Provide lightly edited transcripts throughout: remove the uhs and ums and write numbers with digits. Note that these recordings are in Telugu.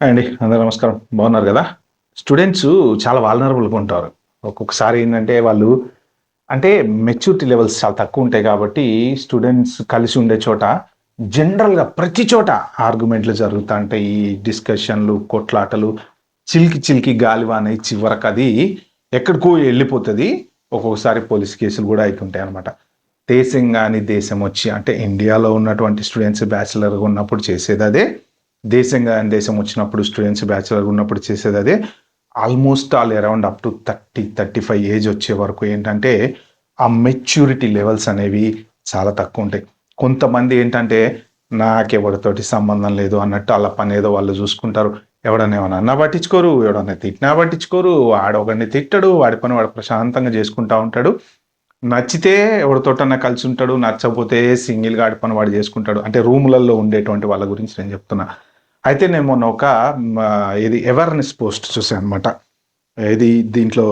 అండి అందరూ నమస్కారం. బాగున్నారు కదా? స్టూడెంట్స్ చాలా వాల్నరబుల్గా ఉంటారు. ఒక్కొక్కసారి ఏంటంటే వాళ్ళు అంటే మెచ్యూరిటీ లెవెల్స్ చాలా తక్కువ ఉంటాయి కాబట్టి స్టూడెంట్స్ కలిసి ఉండే చోట జనరల్గా ప్రతి చోట ఆర్గ్యుమెంట్లు జరుగుతూ ఉంటాయి, డిస్కషన్లు, కొట్లాటలు, చిలికి చిలికి గాలివాన చివరకు అది ఎక్కడికో వెళ్ళిపోతుంది. ఒక్కొక్కసారి పోలీస్ కేసులు కూడా అవుతుంటాయి అనమాట. దేశం కానీ దేశం వచ్చి అంటే ఇండియాలో ఉన్నటువంటి స్టూడెంట్స్ బ్యాచిలర్గా ఉన్నప్పుడు చేసేది అదే, దేశం కానీ దేశం వచ్చినప్పుడు స్టూడెంట్స్ బ్యాచిలర్ ఉన్నప్పుడు చేసేది అదే. Almost all around up to 30-35 age వచ్చే వరకు ఏంటంటే ఆ మెచ్యూరిటీ లెవెల్స్ అనేవి చాలా తక్కువ ఉంటాయి. కొంతమంది ఏంటంటే నాకెవరితోటి సంబంధం లేదు అన్నట్టు వాళ్ళ పని ఏదో వాళ్ళు చూసుకుంటారు. ఎవడన్నా ఏమన్నా అన్నా పట్టించుకోరు, ఎవడన్నా తిట్టినా పట్టించుకోరు, వాడొకడిని తిట్టడు, వాడి పని వాడు ప్రశాంతంగా చేసుకుంటా ఉంటాడు. నచ్చితే ఎవరితోటన్నా కలిసి ఉంటాడు, నచ్చకపోతే సింగిల్గా ఆడి పని వాడు చేసుకుంటాడు. అంటే రూములలో ఉండేటువంటి వాళ్ళ గురించి నేను చెప్తున్నా. అయితే నేను మొన్న ఒక ఇది అవేర్నెస్ పోస్ట్ చూసాను అనమాట. ఇది దీంట్లో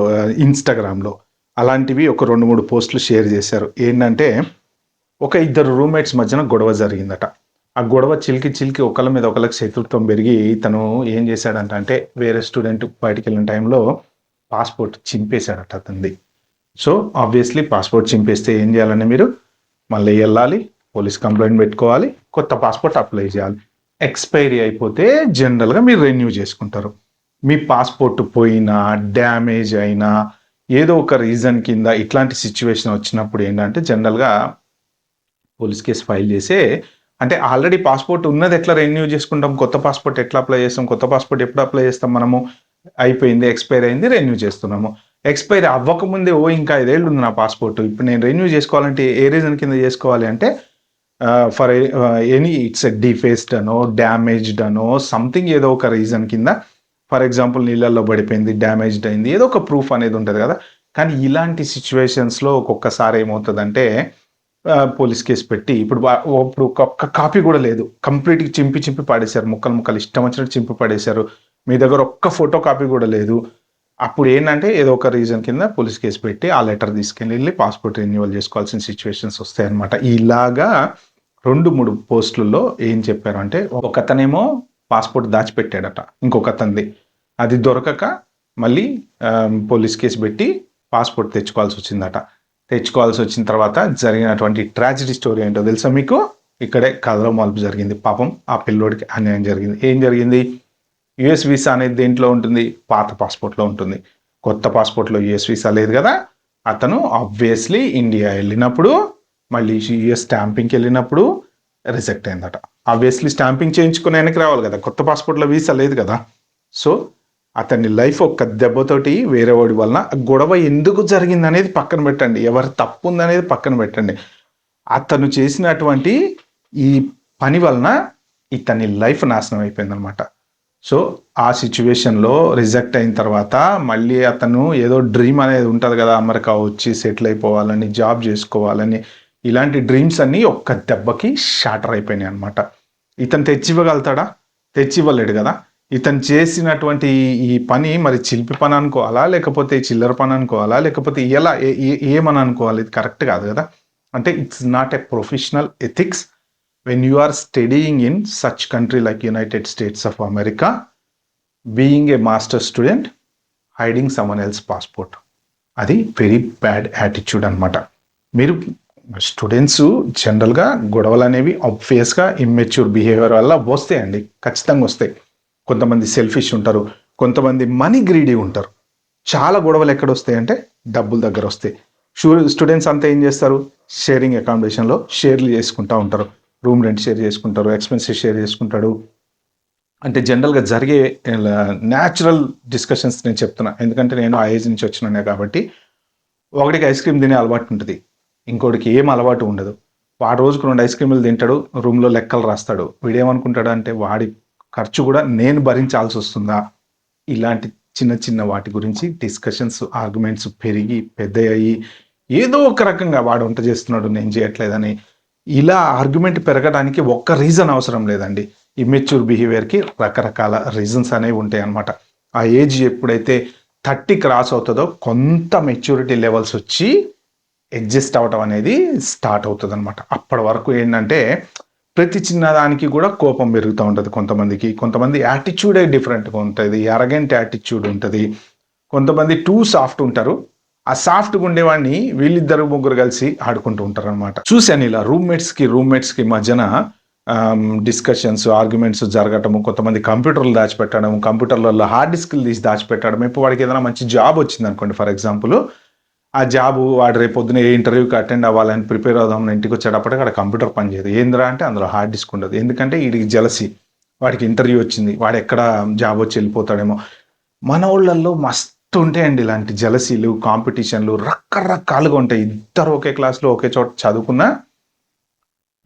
ఇన్స్టాగ్రామ్లో అలాంటివి ఒక 2-3 పోస్టులు షేర్ చేశారు. ఏంటంటే ఒక ఇద్దరు రూమ్మేట్స్ మధ్యన గొడవ జరిగిందట. ఆ గొడవ చిలికి చిలికి ఒకళ్ళ మీద ఒకళ్ళకి శత్రుత్వం పెరిగి తను ఏం చేశాడంట అంటే వేరే స్టూడెంట్ బయటికి వెళ్ళిన టైంలో పాస్పోర్ట్ చింపేశాడట అతనిది. సో ఆబ్వియస్లీ పాస్పోర్ట్ చింపేస్తే ఏం చేయాలని మీరు మళ్ళీ వెళ్ళాలి, పోలీస్ కంప్లైంట్ పెట్టుకోవాలి, కొత్త పాస్పోర్ట్ అప్లై చేయాలి. ఎక్స్పైరీ అయిపోతే జనరల్గా మీరు రెన్యూ చేసుకుంటారు. మీ పాస్పోర్ట్ పోయినా, డ్యామేజ్ అయినా, ఏదో ఒక రీజన్ కింద ఇట్లాంటి సిచ్యువేషన్ వచ్చినప్పుడు ఏంటంటే జనరల్గా పోలీస్ కేసు ఫైల్ చేసే అంటే ఆల్రెడీ పాస్పోర్ట్ ఉన్నది ఎట్లా రెన్యూ చేసుకుంటాం, కొత్త పాస్పోర్ట్ ఎట్లా అప్లై చేస్తాం, కొత్త పాస్పోర్ట్ ఎప్పుడు అప్లై చేస్తాం మనము, అయిపోయింది ఎక్స్పైర్ అయింది రెన్యూ చేస్తున్నాము. ఎక్స్పైర్ అవ్వకముందే ఇంకా 5 ఏళ్ళు ఉంది నా పాస్పోర్ట్, ఇప్పుడు నేను రెన్యూ చేసుకోవాలంటే ఏ రీజన్ కింద చేసుకోవాలి అంటే ఫర్ ఎనీ ఇట్స్ డిఫేస్డ్ అనో డ్యామేజ్డ్ అనో సంథింగ్ ఏదో ఒక రీజన్ కింద, ఫర్ ఎగ్జాంపుల్ నీళ్ళల్లో పడిపోయింది, డ్యామేజ్డ్ అయింది, ఏదో ఒక ప్రూఫ్ అనేది ఉంటుంది కదా. కానీ ఇలాంటి సిచ్యువేషన్స్లో ఒక్కొక్కసారి ఏమవుతుందంటే పోలీస్ కేసు పెట్టి ఇప్పుడు ఒక్క కాపీ కూడా లేదు, కంప్లీట్గా చింపి చింపి పాడేశారు, ముక్కలు ముక్కలు ఇష్టం వచ్చినట్టు చింపి పాడేశారు, మీ దగ్గర ఒక్క ఫోటో కాపీ కూడా లేదు. అప్పుడు ఏంటంటే ఏదో ఒక రీజన్ కింద పోలీస్ కేసు పెట్టి ఆ లెటర్ తీసుకెళ్ళి పాస్పోర్ట్ రెన్యువల్ చేసుకోవాల్సిన సిచ్యువేషన్స్ వస్తాయన్నమాట. ఇలాగా 2-3 పోస్టులలో ఏం చెప్పారు అంటే ఒకతనేమో పాస్పోర్ట్ దాచిపెట్టాడట, ఇంకొక అతనిది అది దొరకక మళ్ళీ పోలీస్ కేసు పెట్టి పాస్పోర్ట్ తెచ్చుకోవాల్సి వచ్చిందట. తెచ్చుకోవాల్సి వచ్చిన తర్వాత జరిగినటువంటి ట్రాజడీ స్టోరీ ఏంటో తెలుసా మీకు? ఇక్కడే కథలో మలుపు జరిగింది. పాపం ఆ పిల్లోడికి అన్యాయం జరిగింది. ఏం జరిగింది? యుఎస్ వీసా అనేది దేంట్లో ఉంటుంది? పాత పాస్పోర్ట్లో ఉంటుంది. కొత్త పాస్పోర్ట్లో యుఎస్ వీసా లేదు కదా. అతను ఆబ్వియస్లీ ఇండియా వెళ్ళినప్పుడు మళ్ళీ యుఎస్ స్టాంపింగ్కి వెళ్ళినప్పుడు రిజెక్ట్ అయిందట. ఆబ్వియస్లీ స్టాంపింగ్ చేయించుకుని వెనక్కి రావాలి కదా, కొత్త పాస్పోర్ట్లో వీసా లేదు కదా. సో అతని లైఫ్ ఒక్క దెబ్బతోటి వేరే వాడి వలన గొడవ ఎందుకు జరిగింది అనేది పక్కన పెట్టండి, ఎవరు తప్పు ఉందనేది పక్కన పెట్టండి, అతను చేసినటువంటి ఈ పని వలన ఇతని లైఫ్ నాశనం అయిపోయింది అనమాట. సో ఆ సిచ్యువేషన్లో రిజెక్ట్ అయిన తర్వాత మళ్ళీ అతను ఏదో డ్రీమ్ అనేది ఉంటుంది కదా, అమెరికా వచ్చి సెటిల్ అయిపోవాలని, జాబ్ చేసుకోవాలని, ఇలాంటి డ్రీమ్స్ అన్నీ ఒక్క దెబ్బకి షాటర్ అయిపోయినాయి అనమాట. ఇతను తెచ్చివ్వగలుగుతాడా? తెచ్చివ్వలేడు కదా. ఇతను చేసినటువంటి ఈ పని మరి చిలిపి పని అనుకోవాలా, లేకపోతే చిల్లర పని అనుకోవాలా, లేకపోతే ఎలా ఏమని అనుకోవాలి? ఇది కరెక్ట్ కాదు కదా. అంటే it's not a professional ethics when you are studying in such country like United States of America, being a master student, hiding someone else passport, అది వెరీ బ్యాడ్ యాటిట్యూడ్ అనమాట. మీరు స్టూడెంట్స్ జనరల్గా గొడవలు అనేవి ఆబ్వియస్గా ఇమ్మెచ్యూర్ బిహేవియర్ వల్ల వస్తాయండి, ఖచ్చితంగా వస్తాయి. కొంతమంది సెల్ఫిష్ ఉంటారు, కొంతమంది మనీ గ్రీడీ ఉంటారు. చాలా గొడవలు ఎక్కడ వస్తాయంటే డబ్బుల దగ్గర వస్తాయి. స్టూడెంట్స్ అంతా ఏం చేస్తారు? షేరింగ్ అకామిడేషన్లో షేర్లు చేసుకుంటూ ఉంటారు, రూమ్ రెంట్ షేర్ చేసుకుంటారు, ఎక్స్పెన్సెస్ షేర్ చేసుకుంటాడు. అంటే జనరల్గా జరిగే న్యాచురల్ డిస్కషన్స్ నేను చెప్తున్నా, ఎందుకంటే నేను ఆ ఏజ్ నుంచి వచ్చినానే కాబట్టి. ఒకటికి ఐస్ క్రీమ్ తినే అలవాటు ఉంటుంది, ఇంకోటికి ఏం అలవాటు ఉండదు. వాడు రోజుకు 2 ఐస్ క్రీములు తింటాడు, రూమ్లో లెక్కలు రాస్తాడు. వీడేమనుకుంటాడు అంటే వాడి ఖర్చు కూడా నేను భరించాల్సి వస్తుందా? ఇలాంటి చిన్న చిన్న వాటి గురించి డిస్కషన్స్, ఆర్గ్యుమెంట్స్ పెరిగి పెద్దయ్యి ఏదో ఒక రకంగా వాడు వంట చేస్తున్నాడు నేను చేయట్లేదని ఇలా ఆర్గ్యుమెంట్ పెరగడానికి ఒక్క రీజన్ అవసరం లేదండి. ఇమ్మెచ్యూర్ బిహేవియర్కి రకరకాల రీజన్స్ అనేవి ఉంటాయి అన్నమాట. ఆ ఏజ్ ఎప్పుడైతే 30 క్రాస్ అవుతుందో కొంత మెచ్యూరిటీ లెవెల్స్ వచ్చి అడ్జస్ట్ అవ్వటం అనేది స్టార్ట్ అవుతుంది అనమాట. అప్పటి వరకు ఏంటంటే ప్రతి చిన్నదానికి కూడా కోపం పెరుగుతూ ఉంటుంది కొంతమంది యాటిట్యూడే డిఫరెంట్గా ఉంటుంది, అరగెంట్ యాటిట్యూడ్ ఉంటుంది. కొంతమంది టూ సాఫ్ట్ ఉంటారు. ఆ సాఫ్ట్గా ఉండేవాడిని వీళ్ళిద్దరు ముగ్గురు కలిసి ఆడుకుంటూ ఉంటారు అనమాట. చూశాను ఇలా రూమ్మేట్స్కి మధ్యన డిస్కషన్స్, ఆర్గ్యుమెంట్స్ జరగటము, కొంతమంది కంప్యూటర్లు దాచిపెట్టడం, కంప్యూటర్లలో హార్డ్ డిస్క్లు తీసి దాచిపెట్టడం. ఇప్పుడు వాడికి ఏదైనా మంచి జాబ్ వచ్చింది అనుకోండి, ఫర్ ఎగ్జాంపుల్ ఆ జాబు వాడు రేపు పొద్దున ఏ ఇంటర్వ్యూకి అటెండ్ అవ్వాలని ప్రిపేర్ అవుదామని ఇంటికి వచ్చేటప్పటికి అక్కడ కంప్యూటర్ పనిచేయదు. ఏంద్రా అంటే అందులో హార్డ్ డిస్క్ ఉండదు. ఎందుకంటే వీడికి జలసి, వాడికి ఇంటర్వ్యూ వచ్చింది, వాడు ఎక్కడ జాబ్ వచ్చి వెళ్ళిపోతాడేమో. మన ఊళ్ళల్లో మస్తు ఉంటాయండి ఇలాంటి జలసీలు, కాంపిటీషన్లు రకరకాలుగా ఉంటాయి. ఇద్దరు ఒకే క్లాస్లో ఒకే చోట చదువుకున్నా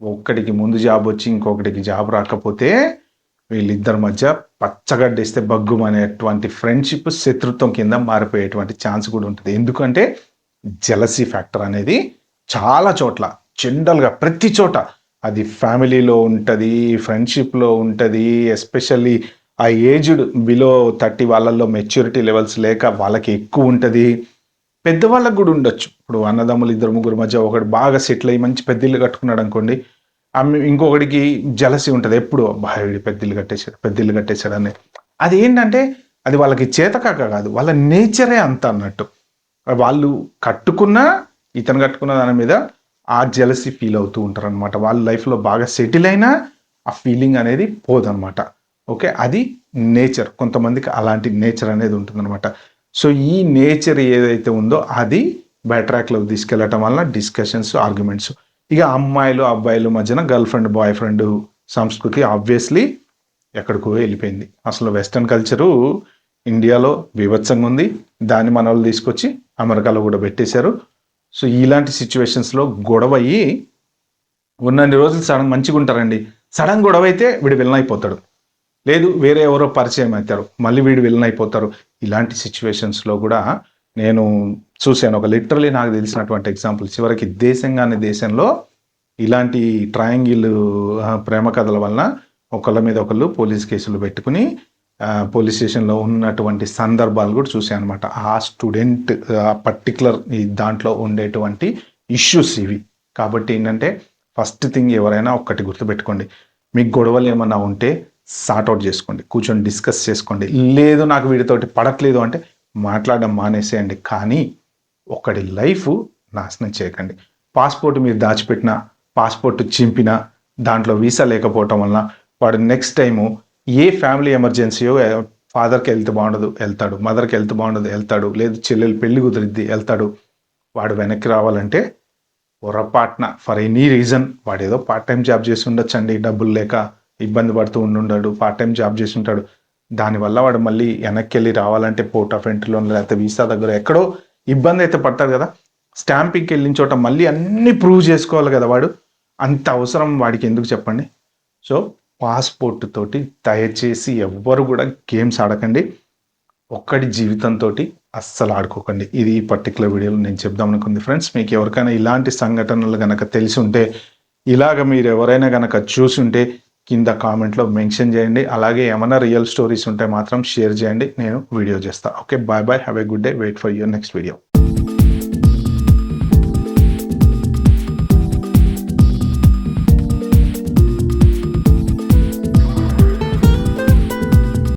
ఒక్కడికి ముందు జాబ్ వచ్చి ఇంకొకటికి జాబ్ రాకపోతే వీళ్ళిద్దరి మధ్య పచ్చగడ్డేస్తే బగ్గుమనేటువంటి ఫ్రెండ్షిప్ శత్రుత్వం కింద మారిపోయేటువంటి ఛాన్స్ కూడా ఉంటుంది. ఎందుకంటే జెలసీ ఫ్యాక్టర్ అనేది చాలా చోట్ల, జనరల్గా ప్రతి చోట, అది ఫ్యామిలీలో ఉంటుంది, ఫ్రెండ్షిప్లో ఉంటుంది. ఎస్పెషల్లీ ఆ ఏజ్డ్ బిలో 30 వాళ్ళల్లో మెచ్యూరిటీ లెవెల్స్ లేక వాళ్ళకి ఎక్కువ ఉంటుంది. పెద్దవాళ్ళకు కూడా ఉండొచ్చు. ఇప్పుడు అన్నదమ్ములు ఇద్దరు ముగ్గురు మధ్య ఒకటి బాగా సెటిల్ అయ్యి మంచి పెద్ద ఇల్లు కట్టుకున్నాడు అనుకోండి, ఇంకొకటికి జలసి ఉంటుంది ఎప్పుడు, వీడి పెద్ద ఇల్లు కట్టేశాడు అని. అది ఏంటంటే అది వాళ్ళకి చేతకాక కాదు, వాళ్ళ నేచరే అంత అన్నట్టు. వాళ్ళు ఇతను కట్టుకున్న దాని మీద ఆ జెలసీ ఫీల్ అవుతూ ఉంటారు అనమాట. వాళ్ళ లైఫ్లో బాగా సెటిల్ అయినా ఆ ఫీలింగ్ అనేది పోదనమాట. ఓకే, అది నేచర్. కొంతమందికి అలాంటి నేచర్ అనేది ఉంటుందన్నమాట. సో ఈ నేచర్ ఏదైతే ఉందో అది బ్యాడ్ ట్రాక్లోకి తీసుకెళ్ళటం వల్ల డిస్కషన్స్, ఆర్గ్యుమెంట్స్. ఇక అమ్మాయిలు అబ్బాయిలు మధ్యన గర్ల్ ఫ్రెండ్ బాయ్ ఫ్రెండ్ సంస్కృతి ఆబ్వియస్లీ ఎక్కడికో వెళ్ళిపోయింది. అసలు వెస్టర్న్ కల్చరు ఇండియాలో బీభత్సంగా ఉంది. దాన్ని మన వాళ్ళు తీసుకొచ్చి అమెరికాలో కూడా పెట్టేశారు. సో ఇలాంటి సిచ్యువేషన్స్లో గొడవ అయ్యి ఉన్నన్ని రోజులు సడన్ మంచిగా ఉంటారండి, సడన్ గొడవ అయితే వీడు విలన్ అయిపోతాడు, లేదు వేరే ఎవరో పరిచయం అవుతారు, మళ్ళీ వీడు విలన్ అయిపోతారు. ఇలాంటి సిచ్యువేషన్స్లో కూడా నేను చూశాను. ఒక లిటరలీ నాకు తెలిసినటువంటి ఎగ్జాంపుల్, చివరికి దేశంలో ఇలాంటి ట్రయాంగిల్ ప్రేమ కథల వలన ఒకళ్ళ మీద ఒకళ్ళు పోలీస్ కేసులు పెట్టుకుని పోలీస్ స్టేషన్లో ఉన్నటువంటి సందర్భాలు కూడా చూశాను అనమాట. ఆ స్టూడెంట్ పర్టికులర్ దాంట్లో ఉండేటువంటి ఇష్యూస్ ఇవి. కాబట్టి ఏంటంటే ఫస్ట్ థింగ్ ఎవరైనా ఒక్కటి గుర్తుపెట్టుకోండి, మీకు గొడవలు ఏమన్నా ఉంటే సార్ట్అవుట్ చేసుకోండి, కూర్చొని డిస్కస్ చేసుకోండి. లేదు నాకు వీడితోటి పడట్లేదు అంటే మాట్లాడడం మానేసేయండి. కానీ ఒకటి లైఫ్ నాశనం చేయకండి. పాస్పోర్ట్ మీరు దాచిపెట్టినా, పాస్పోర్ట్ చింపినా, దాంట్లో వీసా లేకపోవటం వలన వాడు నెక్స్ట్ టైము ఏ ఫ్యామిలీ ఎమర్జెన్సీయో, ఫాదర్కి హెల్త్ బాగుండదు వెళ్తాడు, మదర్కి హెల్త్ బాగుండదు వెళ్తాడు, లేదు చెల్లెలు పెళ్లి కుదిరిద్ది వెళ్తాడు. వాడు వెనక్కి రావాలంటే పొరపాటున ఫర్ ఎనీ రీజన్ వాడు ఏదో పార్ట్ టైం జాబ్ చేసి ఉండొచ్చండి, డబ్బులు లేక ఇబ్బంది పడుతూ ఉండుంటాడు, పార్ట్ టైం జాబ్ చేసి ఉంటాడు. దానివల్ల వాడు మళ్ళీ వెనక్కి వెళ్ళి రావాలంటే పోర్ట్ ఆఫ్ ఎంట్రీలో లేకపోతే వీసా దగ్గర ఎక్కడో ఇబ్బంది అయితే పడతాడు కదా. స్టాంపింగ్కి వెళ్ళిన చోట మళ్ళీ అన్నీ ప్రూవ్ చేసుకోవాలి కదా వాడు. అంత అవసరం వాడికి ఎందుకు చెప్పండి. సో పాస్పోర్ట్ తోటి దయచేసి ఎవ్వరు కూడా గేమ్స్ ఆడకండి. ఒక్కడి జీవితంతో అస్సలు ఆడుకోకండి. ఇది ఈ పర్టికులర్ వీడియోలో నేను చెప్దాం అనుకుంది. ఫ్రెండ్స్, మీకు ఎవరికైనా ఇలాంటి సంఘటనలు కనుక తెలిసి ఉంటే, ఇలాగ మీరు ఎవరైనా కనుక చూసి ఉంటే కింద కామెంట్లో మెన్షన్ చేయండి. అలాగే ఏమైనా రియల్ స్టోరీస్ ఉంటే మాత్రం షేర్ చేయండి, నేను వీడియో చేస్తాను. Okay, bye bye, have a good day, wait for your next video.